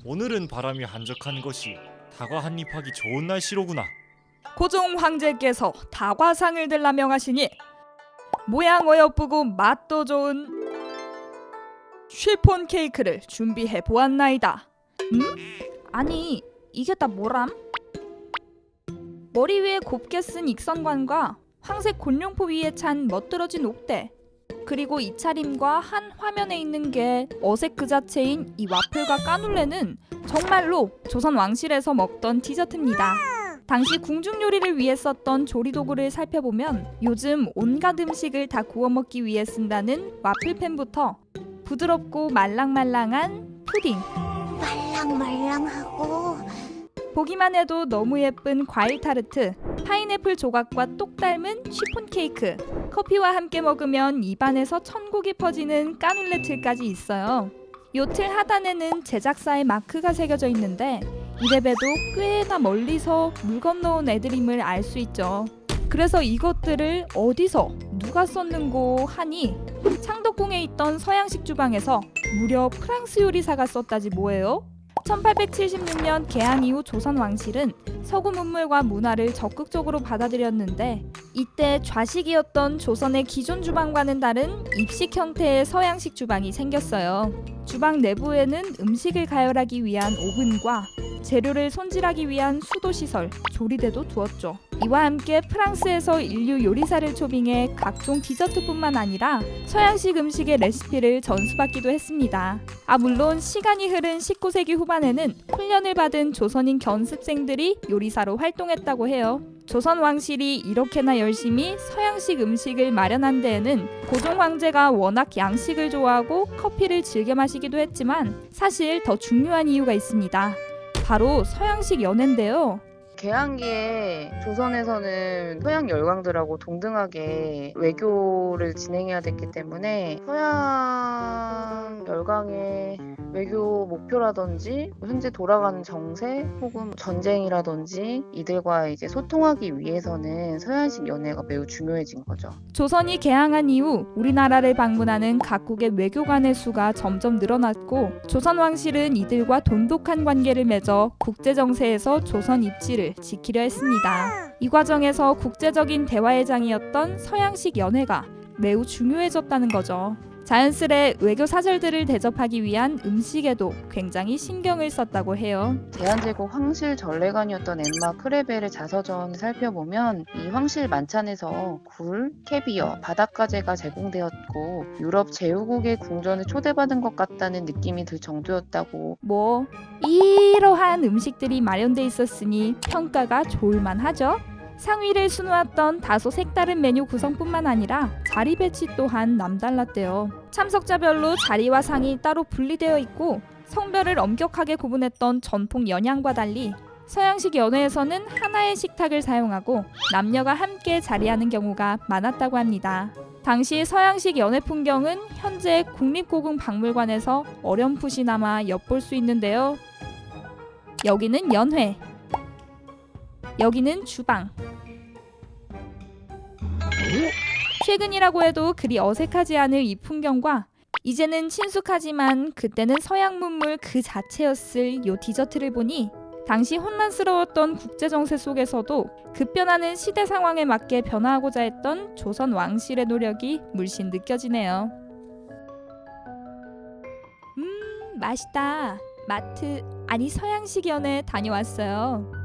오늘은 바람이 한적한 것이 다과 한입하기 좋은 날씨로구나. 고종 황제께서 다과상을 들라 명하시니 모양 어여쁘고 맛도 좋은 쉬폰 케이크를 준비해 보았나이다. 아니 이게 다 뭐람? 머리 위에 곱게 쓴 익선관과 황색 곤룡포 위에 찬 멋들어진 옥대, 그리고 이 차림과 한 화면에 있는 게 어색 그 자체인 이 와플과 까눌레는 정말로 조선 왕실에서 먹던 디저트입니다. 당시 궁중 요리를 위해 썼던 조리도구를 살펴보면 요즘 온갖 음식을 다 구워 먹기 위해 쓴다는 와플팬부터 부드럽고 말랑말랑한 푸딩, 말랑말랑하고 보기만 해도 너무 예쁜 과일 타르트, 파인애플 조각과 똑 닮은 쉬폰 케이크, 커피와 함께 먹으면 입안에서 천국이 퍼지는 까눌레 틀까지 있어요. 요 틀 하단에는 제작사의 마크가 새겨져 있는데 이래봬도 꽤나 멀리서 물 건너온 애들임을 알 수 있죠. 그래서 이것들을 어디서 누가 썼는고 하니 창덕궁에 있던 서양식 주방에서 무려 프랑스 요리사가 썼다지 뭐예요? 1876년 개항 이후 조선 왕실은 서구 문물과 문화를 적극적으로 받아들였는데 이때 좌식이었던 조선의 기존 주방과는 다른 입식 형태의 서양식 주방이 생겼어요. 주방 내부에는 음식을 가열하기 위한 오븐과 재료를 손질하기 위한 수도시설, 조리대도 두었죠. 이와 함께 프랑스에서 인류 요리사를 초빙해 각종 디저트뿐만 아니라 서양식 음식의 레시피를 전수받기도 했습니다. 물론 시간이 흐른 19세기 후반에는 훈련을 받은 조선인 견습생들이 요리사로 활동했다고 해요. 조선 왕실이 이렇게나 열심히 서양식 음식을 마련한 데에는 고종 황제가 워낙 양식을 좋아하고 커피를 즐겨 마시기도 했지만 사실 더 중요한 이유가 있습니다. 바로 서양식 연애인데요. 개항기에 조선에서는 서양 열강들하고 동등하게 외교를 진행해야 됐기 때문에 서양 열강의 외교 목표라든지 현재 돌아가는 정세 혹은 전쟁이라든지 이들과 이제 소통하기 위해서는 서양식 연애가 매우 중요해진 거죠. 조선이 개항한 이후 우리나라를 방문하는 각국의 외교관의 수가 점점 늘어났고 조선 왕실은 이들과 돈독한 관계를 맺어 국제 정세에서 조선 입지를 지키려 했습니다. 이 과정에서 국제적인 대화의 장이었던 서양식 연회가 매우 중요해졌다는 거죠. 자연스레 외교 사절들을 대접하기 위한 음식에도 굉장히 신경을 썼다고 해요. 대한제국 황실 전례관이었던 엠마 크레벨의 자서전을 살펴보면 이 황실 만찬에서 굴, 캐비어, 바닷가재가 제공되었고 유럽 제후국의 궁전에 초대받은 것 같다는 느낌이 들 정도였다고. 이러한 음식들이 마련돼 있었으니 평가가 좋을만하죠. 상위를 수놓았던 다소 색다른 메뉴 구성뿐만 아니라 자리 배치 또한 남달랐대요. 참석자별로 자리와 상이 따로 분리되어 있고 성별을 엄격하게 구분했던 전통 연양과 달리 서양식 연회에서는 하나의 식탁을 사용하고 남녀가 함께 자리하는 경우가 많았다고 합니다. 당시 서양식 연회 풍경은 현재 국립고궁박물관에서 어렴풋이나마 엿볼 수 있는데요. 여기는 연회, 여기는 주방. 최근이라고 해도 그리 어색하지 않을 이 풍경과 이제는 친숙하지만 그때는 서양 문물 그 자체였을 요 디저트를 보니 당시 혼란스러웠던 국제정세 속에서도 급변하는 시대 상황에 맞게 변화하고자 했던 조선 왕실의 노력이 물씬 느껴지네요. 맛있다. 마트, 아니 서양식 연회 다녀왔어요.